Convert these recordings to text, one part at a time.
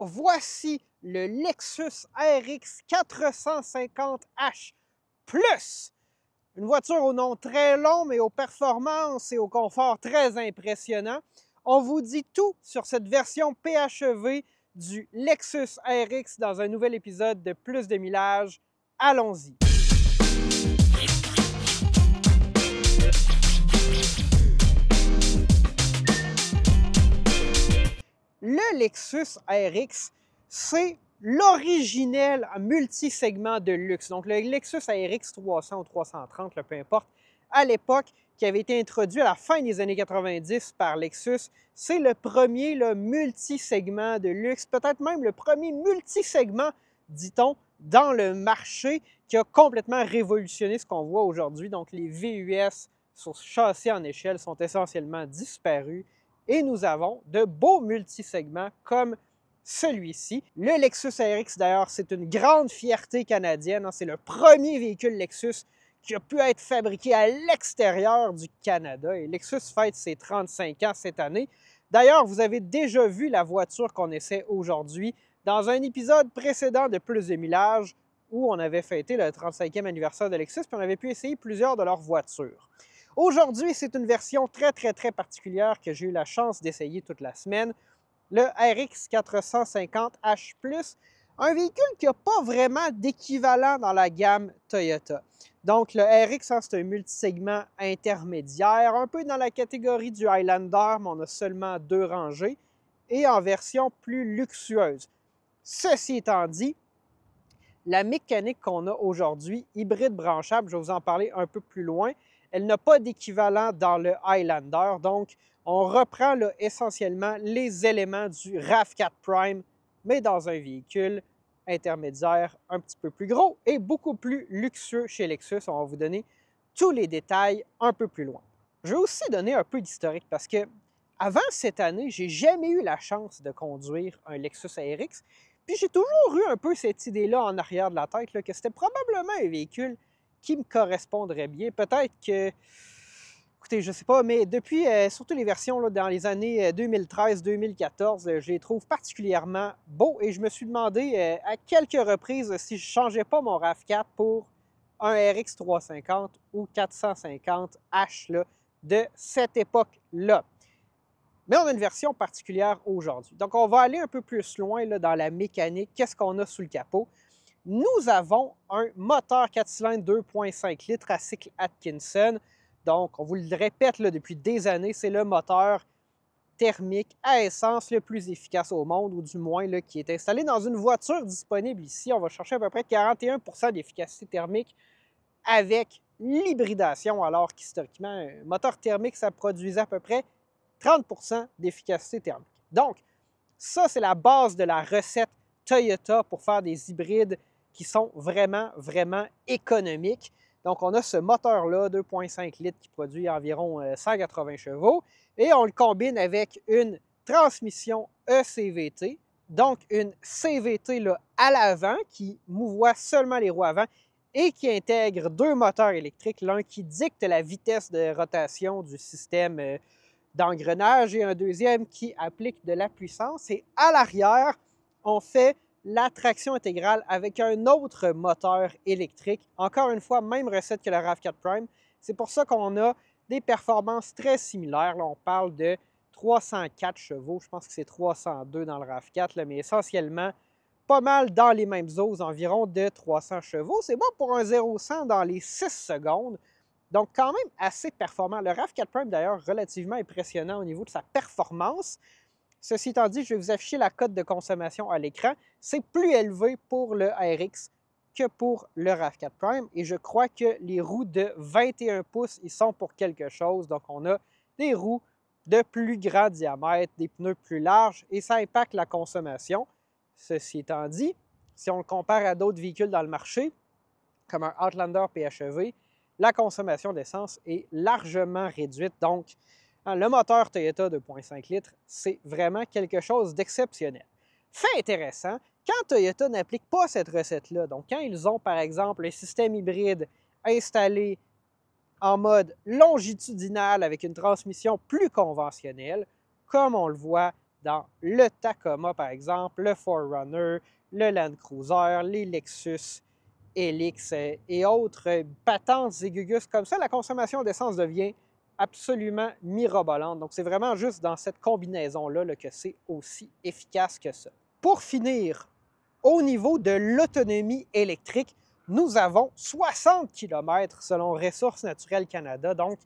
voici le Lexus RX 450H Plus. Une voiture au nom très long, mais aux performances et au confort très impressionnant. On vous dit tout sur cette version PHEV du Lexus RX dans un nouvel épisode de Plus de millage. Allons-y! Le Lexus RX, c'est l'originel multisegment de luxe. Donc, le Lexus RX 300 ou 330, peu importe, à l'époque, qui avait été introduit à la fin des années 90 par Lexus, c'est le premier multisegment de luxe, peut-être même le premier multisegment, dit-on, dans le marché qui a complètement révolutionné ce qu'on voit aujourd'hui. Donc, les VUS sur châssis en échelle sont essentiellement disparus. Et nous avons de beaux multisegments comme celui-ci. Le Lexus RX, d'ailleurs, c'est une grande fierté canadienne. C'est le premier véhicule Lexus qui a pu être fabriqué à l'extérieur du Canada. Et Lexus fête ses 35 ans cette année. D'ailleurs, vous avez déjà vu la voiture qu'on essaie aujourd'hui dans un épisode précédent de Plus de millage où on avait fêté le 35e anniversaire de Lexus puis on avait pu essayer plusieurs de leurs voitures. Aujourd'hui, c'est une version très particulière que j'ai eu la chance d'essayer toute la semaine, le RX 450H Plus, un véhicule qui n'a pas vraiment d'équivalent dans la gamme Toyota. Donc, le RX, c'est un multisegment intermédiaire, un peu dans la catégorie du Highlander, mais on a seulement 2 rangées, et en version plus luxueuse. Ceci étant dit, la mécanique qu'on a aujourd'hui, hybride branchable, je vais vous en parler un peu plus loin, elle n'a pas d'équivalent dans le Highlander, donc on reprend essentiellement les éléments du RAV4 Prime, mais dans un véhicule intermédiaire un petit peu plus gros et beaucoup plus luxueux chez Lexus. On va vous donner tous les détails un peu plus loin. Je vais aussi donner un peu d'historique parce que avant cette année, j'ai jamais eu la chance de conduire un Lexus RX, puis j'ai toujours eu un peu cette idée-là en arrière de la tête, que c'était probablement un véhicule qui me correspondrait bien. Peut-être que, écoutez, je ne sais pas, mais depuis, surtout les versions dans les années 2013-2014, je les trouve particulièrement beaux et je me suis demandé à quelques reprises si je ne changeais pas mon RAV4 pour un RX 350 ou 450H de cette époque-là. Mais on a une version particulière aujourd'hui. Donc, on va aller un peu plus loin dans la mécanique. Qu'est-ce qu'on a sous le capot? Nous avons un moteur 4 cylindres 2,5 litres à cycle Atkinson. Donc, on vous le répète depuis des années, c'est le moteur thermique à essence le plus efficace au monde, ou du moins qui est installé dans une voiture disponible ici. On va chercher à peu près 41% d'efficacité thermique avec l'hybridation, alors qu'historiquement, un moteur thermique, ça produisait à peu près 30% d'efficacité thermique. Donc, ça, c'est la base de la recette Toyota pour faire des hybrides qui sont vraiment économiques. Donc, on a ce moteur-là, 2,5 litres, qui produit environ 180 chevaux, et on le combine avec une transmission ECVT, donc une CVT à l'avant qui mouvoie seulement les roues avant et qui intègre 2 moteurs électriques, l'un qui dicte la vitesse de rotation du système d'engrenage et un deuxième qui applique de la puissance. Et à l'arrière, on fait la traction intégrale avec un autre moteur électrique. Encore une fois, même recette que le RAV4 Prime. C'est pour ça qu'on a des performances très similaires. Là, on parle de 304 chevaux. Je pense que c'est 302 dans le RAV4, mais essentiellement pas mal dans les mêmes eaux, environ de 300 chevaux. C'est bon pour un 0-100 dans les 6 secondes. Donc, quand même assez performant. Le RAV4 Prime, d'ailleurs, relativement impressionnant au niveau de sa performance. Ceci étant dit, je vais vous afficher la cote de consommation à l'écran. C'est plus élevé pour le RX que pour le RAV4 Prime. Et je crois que les roues de 21 pouces, ils sont pour quelque chose. Donc, on a des roues de plus grand diamètre, des pneus plus larges et ça impacte la consommation. Ceci étant dit, si on le compare à d'autres véhicules dans le marché, comme un Outlander PHEV, la consommation d'essence est largement réduite. Donc, le moteur Toyota 2,5 litres, c'est vraiment quelque chose d'exceptionnel. Fait intéressant, quand Toyota n'applique pas cette recette-là, donc quand ils ont par exemple un système hybride installé en mode longitudinal avec une transmission plus conventionnelle, comme on le voit dans le Tacoma, par exemple, le 4Runner, le Land Cruiser, les Lexus LX et autres patentes et gugus comme ça, la consommation d'essence devient absolument mirobolante. Donc, c'est vraiment juste dans cette combinaison-là là, que c'est aussi efficace que ça. Pour finir, au niveau de l'autonomie électrique, nous avons 60 km selon Ressources naturelles Canada, donc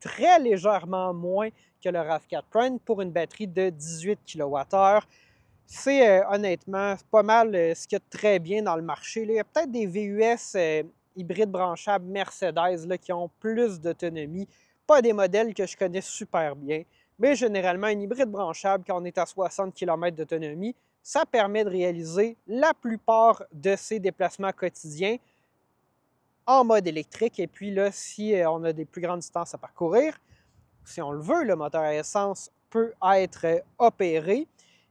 très légèrement moins que le RAV4 Prime pour une batterie de 18 kWh. C'est honnêtement pas mal ce qu'il y a de très bien dans le marché. Là, il y a peut-être des VUS hybrides branchables Mercedes là, qui ont plus d'autonomie. Pas des modèles que je connais super bien, mais généralement, une hybride branchable, quand on est à 60 km d'autonomie, ça permet de réaliser la plupart de ses déplacements quotidiens en mode électrique. Et puis là, si on a des plus grandes distances à parcourir, si on le veut, le moteur à essence peut être opéré.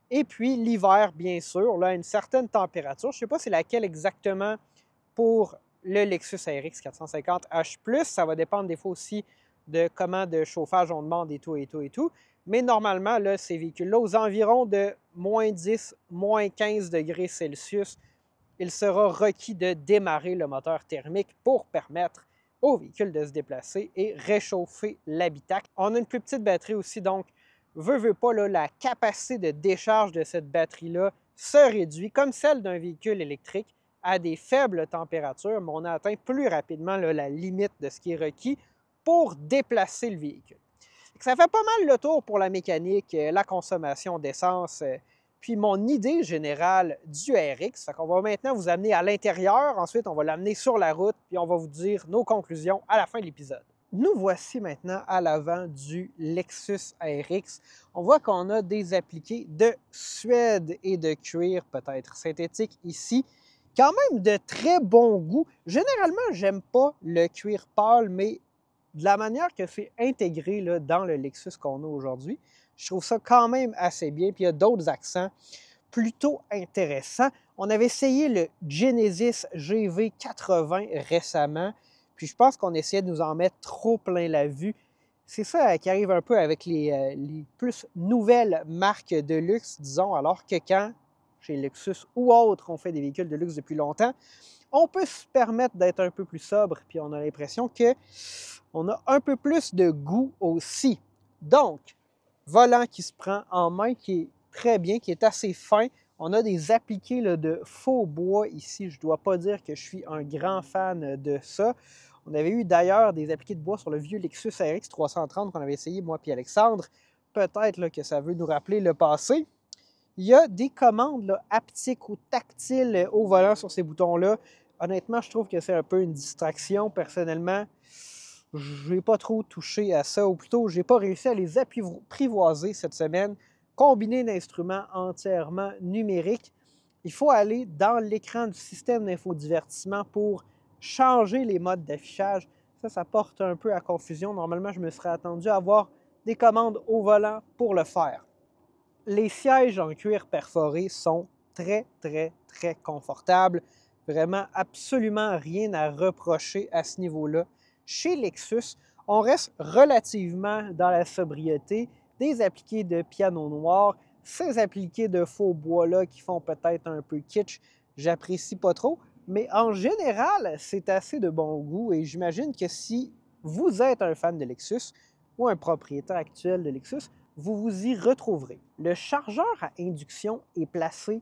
Et puis l'hiver, bien sûr, là, à une certaine température, je ne sais pas c'est laquelle exactement pour le Lexus RX 450H+, ça va dépendre des fois aussi de comment de chauffage on demande et tout, et tout, et tout. Mais normalement, là, ces véhicules-là, aux environs de moins 10, moins 15 degrés Celsius, il sera requis de démarrer le moteur thermique pour permettre au véhicule de se déplacer et réchauffer l'habitacle. On a une plus petite batterie aussi, donc veut pas, là, la capacité de décharge de cette batterie-là se réduit, comme celle d'un véhicule électrique, à des faibles températures, mais on a atteint plus rapidement là, la limite de ce qui est requis pour déplacer le véhicule. Ça fait pas mal le tour pour la mécanique, la consommation d'essence, puis mon idée générale du RX. Fait qu'on va maintenant vous amener à l'intérieur, ensuite on va l'amener sur la route, puis on va vous dire nos conclusions à la fin de l'épisode. Nous voici maintenant à l'avant du Lexus RX. On voit qu'on a des appliqués de suède et de cuir, peut-être synthétique ici. Quand même de très bon goût. Généralement, j'aime pas le cuir pâle, mais de la manière que c'est intégré là, dans le Lexus qu'on a aujourd'hui, je trouve ça quand même assez bien. Puis il y a d'autres accents plutôt intéressants. On avait essayé le Genesis GV80 récemment. Puis je pense qu'on essayait de nous en mettre trop plein la vue. C'est ça qui arrive un peu avec les plus nouvelles marques de luxe, disons, alors que quand, chez Lexus ou autres, on fait des véhicules de luxe depuis longtemps, on peut se permettre d'être un peu plus sobre, puis on a l'impression qu'on a un peu plus de goût aussi. Donc, volant qui se prend en main, qui est très bien, qui est assez fin. On a des appliqués là, de faux bois ici. Je ne dois pas dire que je suis un grand fan de ça. On avait eu d'ailleurs des appliqués de bois sur le vieux Lexus RX 330 qu'on avait essayé, moi et Alexandre. Peut-être là, que ça veut nous rappeler le passé. Il y a des commandes là, haptiques ou tactiles au volant sur ces boutons-là. Honnêtement, je trouve que c'est un peu une distraction. Personnellement, je n'ai pas trop touché à ça, ou plutôt, je n'ai pas réussi à les apprivoiser cette semaine. Combiner d'instruments entièrement numériques, il faut aller dans l'écran du système d'infodivertissement pour changer les modes d'affichage. Ça porte un peu à confusion. Normalement, je me serais attendu à avoir des commandes au volant pour le faire. Les sièges en cuir perforé sont très, très, très confortables. Vraiment, absolument rien à reprocher à ce niveau-là. Chez Lexus, on reste relativement dans la sobriété. Des appliqués de piano noir, ces appliqués de faux bois-là qui font peut-être un peu kitsch, j'apprécie pas trop. Mais en général, c'est assez de bon goût et j'imagine que si vous êtes un fan de Lexus ou un propriétaire actuel de Lexus, vous vous y retrouverez. Le chargeur à induction est placé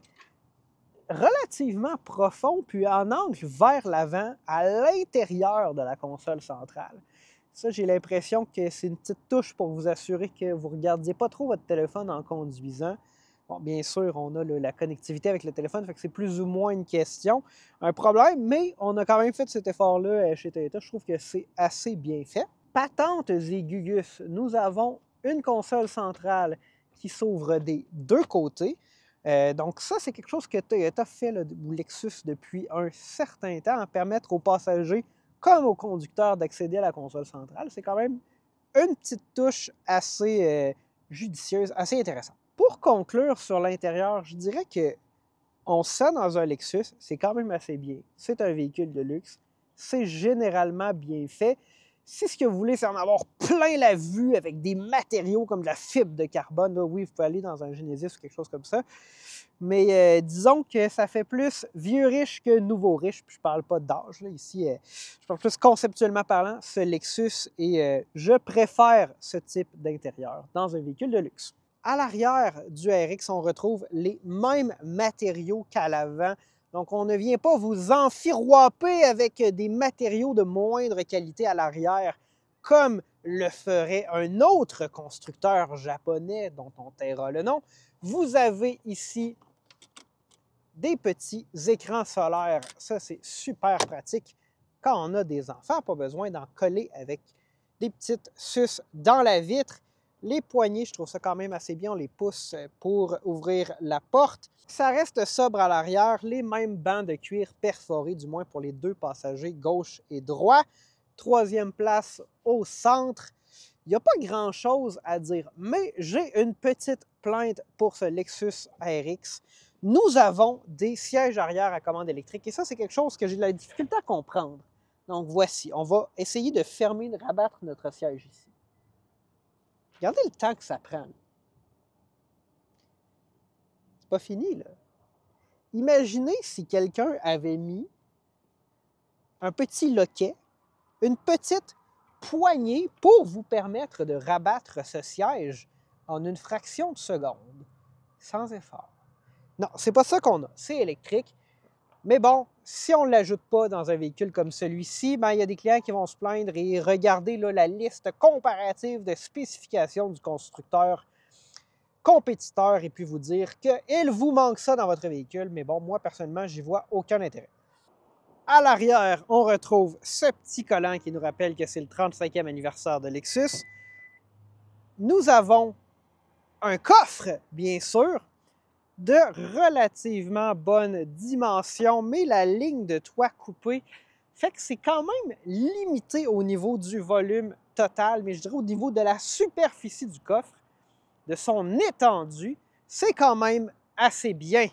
relativement profond, puis en angle vers l'avant, à l'intérieur de la console centrale. Ça, j'ai l'impression que c'est une petite touche pour vous assurer que vous ne regardiez pas trop votre téléphone en conduisant. Bon, bien sûr, on a la connectivité avec le téléphone, fait que c'est plus ou moins une question, un problème, mais on a quand même fait cet effort-là chez Toyota. Je trouve que c'est assez bien fait. Patentes et gugus, nous avons une console centrale qui s'ouvre des deux côtés. Donc ça, c'est quelque chose que Toyota fait, là, ou Lexus, depuis un certain temps, à permettre aux passagers comme aux conducteurs d'accéder à la console centrale. C'est quand même une petite touche assez judicieuse, assez intéressante. Pour conclure sur l'intérieur, je dirais que on sent dans un Lexus, c'est quand même assez bien. C'est un véhicule de luxe, c'est généralement bien fait. Si ce que vous voulez, c'est en avoir plein la vue avec des matériaux comme de la fibre de carbone, là, oui, vous pouvez aller dans un Genesis ou quelque chose comme ça. Mais disons que ça fait plus vieux riche que nouveau riche. Puis je parle pas d'âge, là. Ici, je parle plus conceptuellement parlant, ce Lexus. Et je préfère ce type d'intérieur dans un véhicule de luxe. À l'arrière du RX, on retrouve les mêmes matériaux qu'à l'avant. Donc, on ne vient pas vous enfiroiper avec des matériaux de moindre qualité à l'arrière, comme le ferait un autre constructeur japonais dont on taira le nom. Vous avez ici des petits écrans solaires. Ça, c'est super pratique quand on a des enfants. Pas besoin d'en coller avec des petites suces dans la vitre. Les poignées, je trouve ça quand même assez bien. On les pousse pour ouvrir la porte. Ça reste sobre à l'arrière. Les mêmes bancs de cuir perforés, du moins pour les deux passagers, gauche et droit. Troisième place au centre. Il n'y a pas grand-chose à dire, mais j'ai une petite plainte pour ce Lexus RX. Nous avons des sièges arrière à commande électrique et ça, c'est quelque chose que j'ai de la difficulté à comprendre. Donc voici, on va essayer de fermer, de rabattre notre siège ici. Regardez le temps que ça prend. C'est pas fini, là. Imaginez si quelqu'un avait mis un petit loquet, une petite poignée pour vous permettre de rabattre ce siège en une fraction de seconde, sans effort. Non, c'est pas ça qu'on a. C'est électrique. Mais bon, si on ne l'ajoute pas dans un véhicule comme celui-ci, ben, il y a des clients qui vont se plaindre et regarder là, la liste comparative de spécifications du constructeur compétiteur et puis vous dire qu'il vous manque ça dans votre véhicule. Mais bon, moi, personnellement, j'y vois aucun intérêt. À l'arrière, on retrouve ce petit collant qui nous rappelle que c'est le 35e anniversaire de Lexus. Nous avons un coffre, bien sûr, de relativement bonne dimension, mais la ligne de toit coupée fait que c'est quand même limité au niveau du volume total, mais je dirais au niveau de la superficie du coffre, de son étendue, c'est quand même assez bien.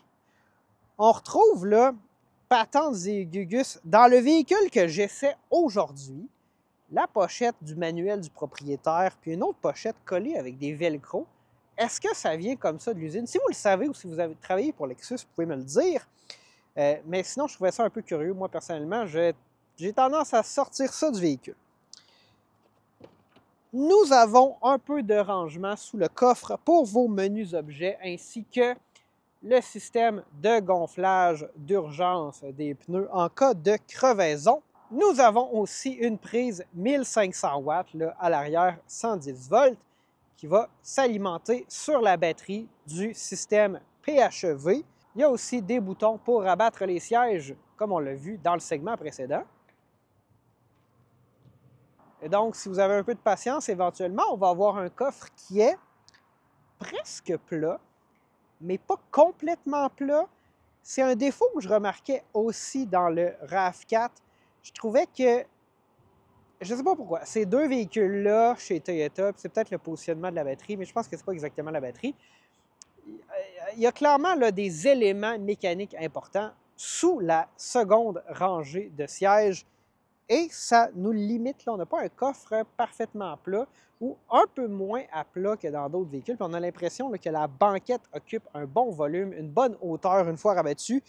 On retrouve là patentes et gugus dans le véhicule que j'essaie aujourd'hui, la pochette du manuel du propriétaire, puis une autre pochette collée avec des velcro. Est-ce que ça vient comme ça de l'usine? Si vous le savez ou si vous avez travaillé pour Lexus, vous pouvez me le dire. Mais sinon, je trouvais ça un peu curieux. Moi, personnellement, j'ai tendance à sortir ça du véhicule. Nous avons un peu de rangement sous le coffre pour vos menus objets, ainsi que le système de gonflage d'urgence des pneus en cas de crevaison. Nous avons aussi une prise 1500 watts là, à l'arrière, 110 volts, qui va s'alimenter sur la batterie du système PHEV. Il y a aussi des boutons pour rabattre les sièges, comme on l'a vu dans le segment précédent. Et donc, si vous avez un peu de patience, éventuellement, on va avoir un coffre qui est presque plat, mais pas complètement plat. C'est un défaut que je remarquais aussi dans le RAV4. Je trouvais que, je ne sais pas pourquoi, ces deux véhicules-là, chez Toyota, c'est peut-être le positionnement de la batterie, mais je pense que ce n'est pas exactement la batterie. Il y a clairement là, des éléments mécaniques importants sous la seconde rangée de sièges et ça nous limite. Là, on n'a pas un coffre parfaitement plat ou un peu moins à plat que dans d'autres véhicules. Puis on a l'impression que la banquette occupe un bon volume, une bonne hauteur une fois rabattue.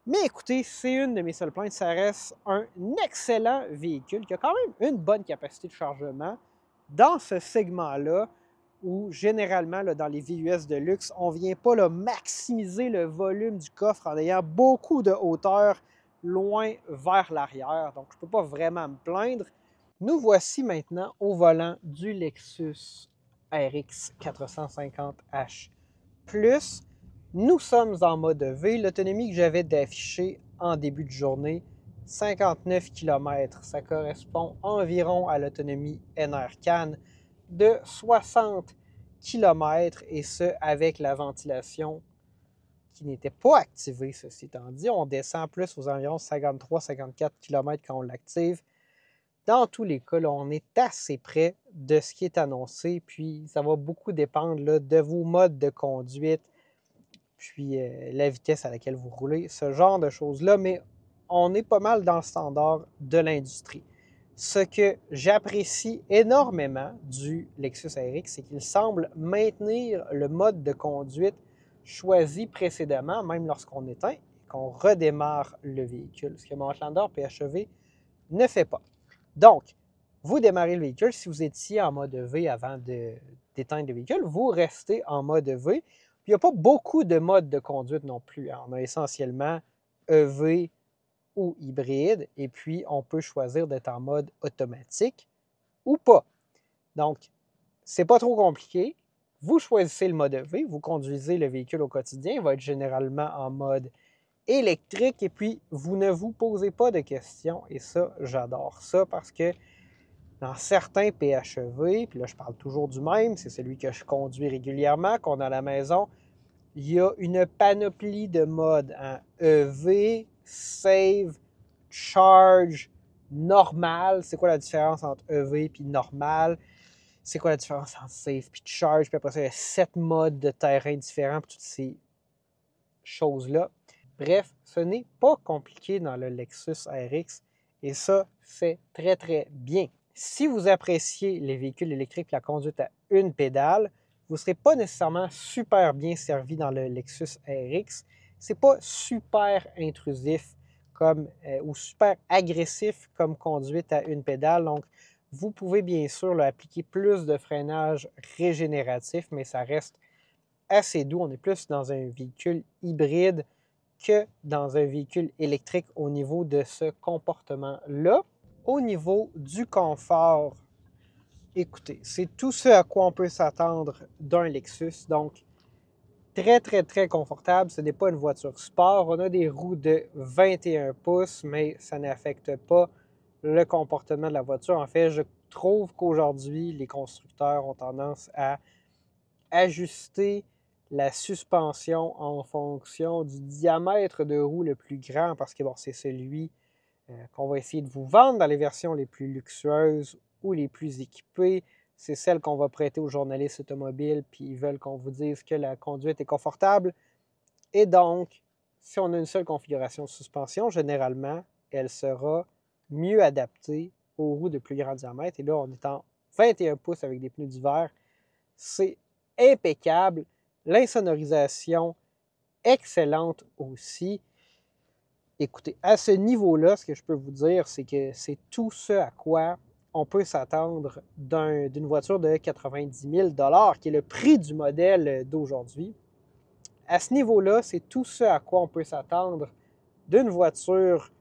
Mais écoutez, c'est une de mes seules plaintes. Ça reste un excellent véhicule qui a quand même une bonne capacité de chargement dans ce segment-là où généralement, là, dans les VUS de luxe, on ne vient pas là, maximiser le volume du coffre en ayant beaucoup de hauteur loin vers l'arrière. Donc, je ne peux pas vraiment me plaindre. Nous voici maintenant au volant du Lexus RX 450H+. Nous sommes en mode V. L'autonomie que j'avais d'afficher en début de journée, 59 km. Ça correspond environ à l'autonomie NR-CAN de 60 km, et ce, avec la ventilation qui n'était pas activée, ceci étant dit. On descend plus aux environs 53-54 km quand on l'active. Dans tous les cas, là, on est assez près de ce qui est annoncé, puis ça va beaucoup dépendre là, de vos modes de conduite, puis la vitesse à laquelle vous roulez, ce genre de choses-là, mais on est pas mal dans le standard de l'industrie. Ce que j'apprécie énormément du Lexus RX, c'est qu'il semble maintenir le mode de conduite choisi précédemment, même lorsqu'on éteint et qu'on redémarre le véhicule, ce que mon Outlander PHEV ne fait pas. Donc, vous démarrez le véhicule. Si vous étiez en mode V avant d'éteindre le véhicule, vous restez en mode V. Puis, il n'y a pas beaucoup de modes de conduite non plus. On a essentiellement EV ou hybride, et puis on peut choisir d'être en mode automatique ou pas. Donc, c'est pas trop compliqué. Vous choisissez le mode EV, vous conduisez le véhicule au quotidien, il va être généralement en mode électrique, et puis vous ne vous posez pas de questions, et ça, j'adore ça, parce que dans certains PHEV, puis là, je parle toujours du même, c'est celui que je conduis régulièrement, qu'on a à la maison, il y a une panoplie de modes, hein? EV, Save, Charge, Normal. C'est quoi la différence entre EV et Normal? C'est quoi la différence entre Save et Charge? Puis après ça, il y a 7 modes de terrain différents pour toutes ces choses-là. Bref, ce n'est pas compliqué dans le Lexus RX et ça, c'est très, très bien. Si vous appréciez les véhicules électriques et la conduite à une pédale, vous ne serez pas nécessairement super bien servi dans le Lexus RX. Ce n'est pas super intrusif ou super agressif comme conduite à une pédale. Donc, vous pouvez bien sûr là, appliquer plus de freinage régénératif, mais ça reste assez doux. On est plus dans un véhicule hybride que dans un véhicule électrique au niveau de ce comportement-là. Au niveau du confort, écoutez, c'est tout ce à quoi on peut s'attendre d'un Lexus. Donc, très, très, très confortable. Ce n'est pas une voiture sport. On a des roues de 21 pouces, mais ça n'affecte pas le comportement de la voiture. En fait, je trouve qu'aujourd'hui, les constructeurs ont tendance à ajuster la suspension en fonction du diamètre de roue le plus grand, parce que bon, c'est celui qu'on va essayer de vous vendre dans les versions les plus luxueuses ou les plus équipées. C'est celle qu'on va prêter aux journalistes automobiles, puis ils veulent qu'on vous dise que la conduite est confortable. Et donc, si on a une seule configuration de suspension, généralement, elle sera mieux adaptée aux roues de plus grand diamètre. Et là, on est en 21 pouces avec des pneus d'hiver. C'est impeccable. L'insonorisation, excellente aussi. Écoutez, à ce niveau-là, ce que je peux vous dire, c'est que c'est tout ce à quoi on peut s'attendre d'une voiture de 90 000 $ qui est le prix du modèle d'aujourd'hui. À ce niveau-là, c'est tout ce à quoi on peut s'attendre d'une voiture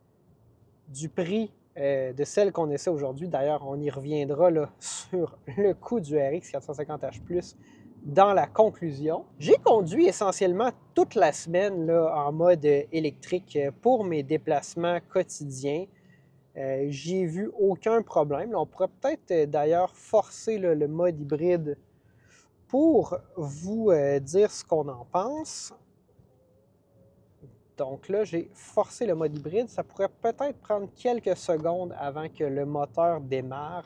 du prix de celle qu'on essaie aujourd'hui. D'ailleurs, on y reviendra là, sur le coût du RX 450H+, dans la conclusion. J'ai conduit essentiellement toute la semaine là, en mode électrique pour mes déplacements quotidiens. J'ai vu aucun problème. Là, on pourrait peut-être d'ailleurs forcer là, le mode hybride pour vous dire ce qu'on en pense. Donc là, j'ai forcé le mode hybride. Ça pourrait peut-être prendre quelques secondes avant que le moteur démarre.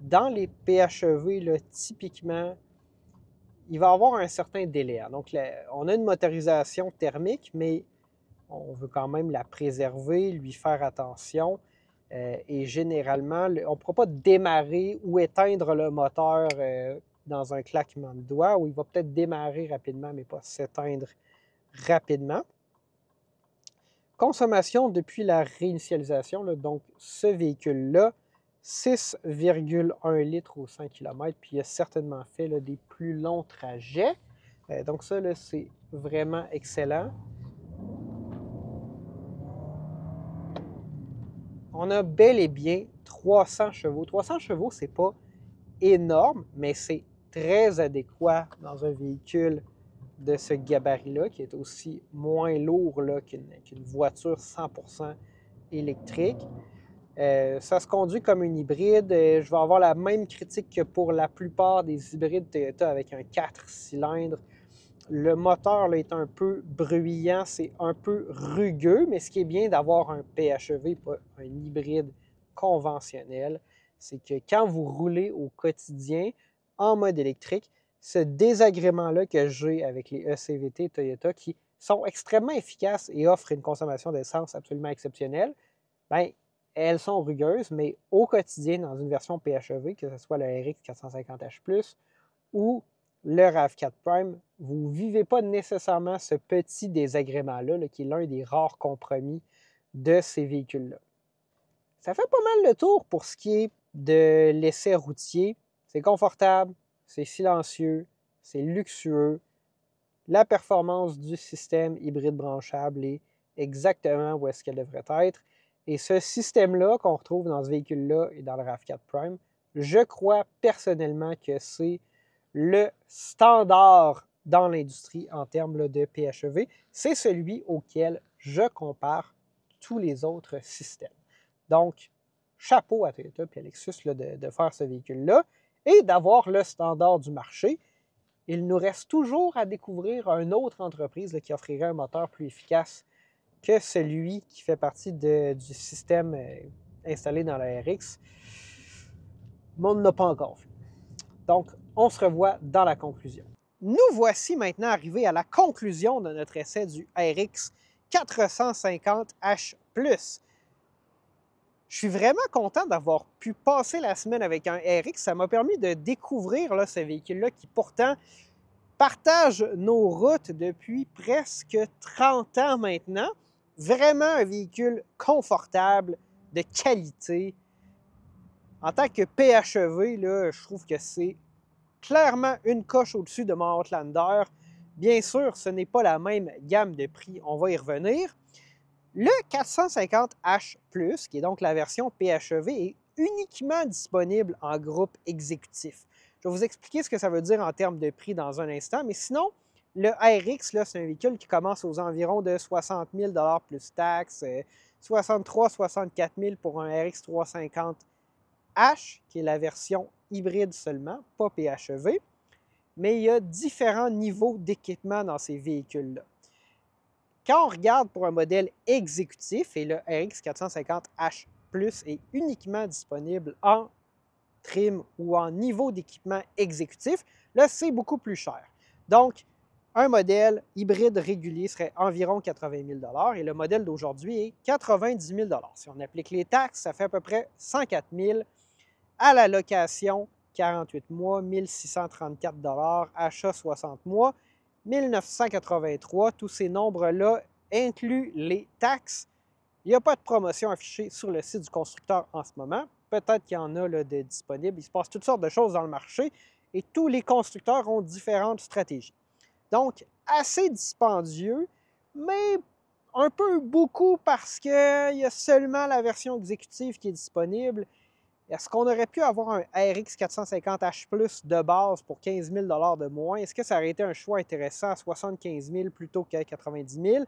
Dans les PHEV, là, typiquement, il va y avoir un certain délai. Donc, on a une motorisation thermique, mais on veut quand même la préserver, lui faire attention. Et généralement, on ne pourra pas démarrer ou éteindre le moteur dans un claquement de doigts, ou il va peut-être démarrer rapidement, mais pas s'éteindre rapidement. Consommation depuis la réinitialisation, là, donc ce véhicule-là, 6,1 litres au 100 km, puis il a certainement fait là, des plus longs trajets. Donc ça, là, c'est vraiment excellent. On a bel et bien 300 chevaux. 300 chevaux, c'est pas énorme, mais c'est très adéquat dans un véhicule de ce gabarit-là, qui est aussi moins lourd qu'une voiture 100% électrique. Ça se conduit comme une hybride. Je vais avoir la même critique que pour la plupart des hybrides Toyota avec un 4 cylindres. Le moteur là, est un peu bruyant, c'est un peu rugueux, mais ce qui est bien d'avoir un PHEV, pas un hybride conventionnel, c'est que quand vous roulez au quotidien en mode électrique, ce désagrément-là que j'ai avec les ECVT Toyota qui sont extrêmement efficaces et offrent une consommation d'essence absolument exceptionnelle, bien, elles sont rugueuses, mais au quotidien, dans une version PHEV, que ce soit le RX 450H+, ou le RAV4 Prime, vous ne vivez pas nécessairement ce petit désagrément-là, là, qui est l'un des rares compromis de ces véhicules-là. Ça fait pas mal le tour pour ce qui est de l'essai routier. C'est confortable, c'est silencieux, c'est luxueux. La performance du système hybride branchable est exactement où est-ce qu'elle devrait être. Et ce système-là qu'on retrouve dans ce véhicule-là et dans le RAV4 Prime, je crois personnellement que c'est le standard dans l'industrie en termes là, de PHEV. C'est celui auquel je compare tous les autres systèmes. Donc, chapeau à Toyota et à Lexus là, de faire ce véhicule-là et d'avoir le standard du marché. Il nous reste toujours à découvrir une autre entreprise là, qui offrirait un moteur plus efficace que celui qui fait partie du système installé dans la RX. Mais on n'a pas encore vu. Donc, on se revoit dans la conclusion. Nous voici maintenant arrivés à la conclusion de notre essai du RX 450H+. Je suis vraiment content d'avoir pu passer la semaine avec un RX. Ça m'a permis de découvrir là, ce véhicule-là qui pourtant partage nos routes depuis presque 30 ans maintenant. Vraiment un véhicule confortable, de qualité. En tant que PHEV, là, je trouve que c'est clairement une coche au-dessus de mon Outlander. Bien sûr, ce n'est pas la même gamme de prix, on va y revenir. Le 450H+, qui est donc la version PHEV, est uniquement disponible en groupe exécutif. Je vais vous expliquer ce que ça veut dire en termes de prix dans un instant, mais sinon, le RX, c'est un véhicule qui commence aux environs de 60 000 plus taxes, 63-64 000 pour un RX 350H, qui est la version hybride seulement, pas PHEV. Mais il y a différents niveaux d'équipement dans ces véhicules-là. Quand on regarde pour un modèle exécutif, et le RX 450H+, est uniquement disponible en trim ou en niveau d'équipement exécutif, là, c'est beaucoup plus cher. Donc, un modèle hybride régulier serait environ 80 000 et le modèle d'aujourd'hui est 90 000 Si on applique les taxes, ça fait à peu près 104 000 à la location, 48 mois, 1 634 achat 60 mois, 1 983. Tous ces nombres-là incluent les taxes. Il n'y a pas de promotion affichée sur le site du constructeur en ce moment. Peut-être qu'il y en a là, de disponibles. Il se passe toutes sortes de choses dans le marché et tous les constructeurs ont différentes stratégies. Donc, assez dispendieux, mais un peu beaucoup parce qu'il y a seulement la version exécutive qui est disponible. Est-ce qu'on aurait pu avoir un RX 450H+ de base pour 15 000 de moins? Est-ce que ça aurait été un choix intéressant à 75 000 plutôt qu'à 90 000?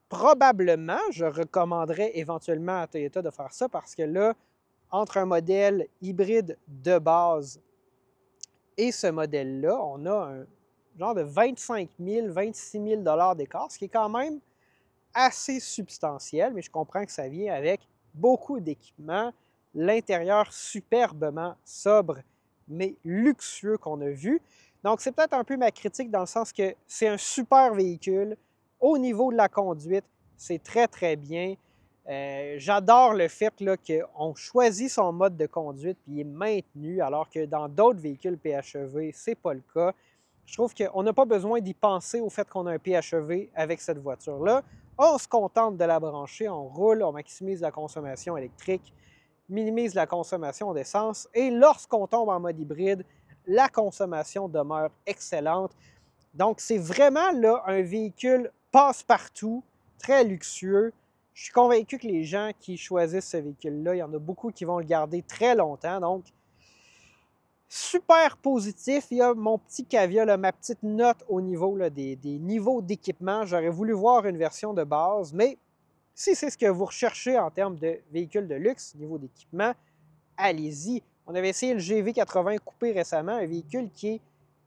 Probablement, je recommanderais éventuellement à Toyota de faire ça parce que là, entre un modèle hybride de base et ce modèle-là, on a un genre de 25 000, 26 000 d'écart, ce qui est quand même assez substantiel, mais je comprends que ça vient avec beaucoup d'équipements, l'intérieur superbement sobre, mais luxueux qu'on a vu. Donc, c'est peut-être un peu ma critique dans le sens que c'est un super véhicule. Au niveau de la conduite, c'est très, très bien. J'adore le fait qu'on choisit son mode de conduite puis il est maintenu, alors que dans d'autres véhicules PHEV, ce n'est pas le cas. Je trouve qu'on n'a pas besoin d'y penser au fait qu'on a un PHEV avec cette voiture-là. On se contente de la brancher, on roule, on maximise la consommation électrique, minimise la consommation d'essence et lorsqu'on tombe en mode hybride, la consommation demeure excellente. Donc, c'est vraiment là un véhicule passe-partout, très luxueux. Je suis convaincu que les gens qui choisissent ce véhicule-là, il y en a beaucoup qui vont le garder très longtemps. Donc, super positif. Il y a mon petit caveat, là, ma petite note au niveau là, des niveaux d'équipement. J'aurais voulu voir une version de base, mais si c'est ce que vous recherchez en termes de véhicules de luxe, niveau d'équipement, allez-y. On avait essayé le GV80 coupé récemment, un véhicule qui est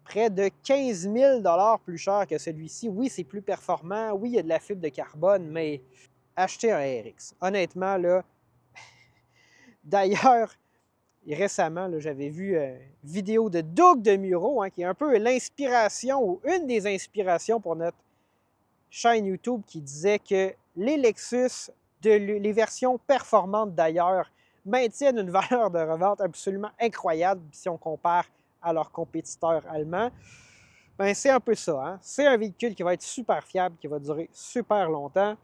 près de 15 000 plus cher que celui-ci. Oui, c'est plus performant. Oui, il y a de la fibre de carbone, mais achetez un RX. Honnêtement, là, d'ailleurs, récemment, j'avais vu une vidéo de Doug DeMuro, qui est un peu l'inspiration ou une des inspirations pour notre chaîne YouTube qui disait que les Lexus les versions performantes d'ailleurs maintiennent une valeur de revente absolument incroyable si on compare à leurs compétiteurs allemands. Ben, c'est un peu ça. Hein? C'est un véhicule qui va être super fiable, qui va durer super longtemps.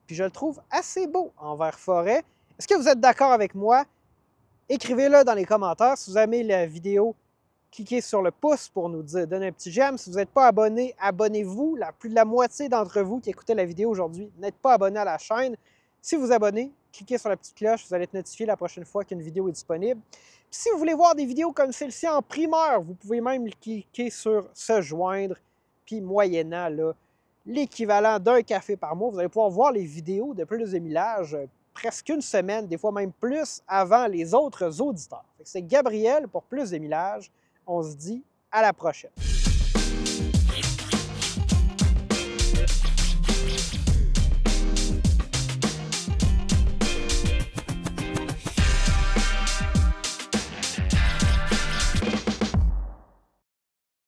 Puis je le trouve assez beau en vert forêt. Est-ce que vous êtes d'accord avec moi? Écrivez-le dans les commentaires. Si vous aimez la vidéo, cliquez sur le pouce pour nous donner un petit j'aime. Si vous n'êtes pas abonné, abonnez-vous. Plus de la moitié d'entre vous qui écoutez la vidéo aujourd'hui n'êtes pas abonné à la chaîne. Si vous abonnez, cliquez sur la petite cloche, vous allez être notifié la prochaine fois qu'une vidéo est disponible. Puis si vous voulez voir des vidéos comme celle-ci en primeur, vous pouvez même cliquer sur « Se joindre », puis moyennant l'équivalent d'un café par mois, vous allez pouvoir voir les vidéos de plus de millage presque une semaine, des fois même plus, avant les autres auditeurs. C'est Gabriel pour Plus de millage. On se dit à la prochaine.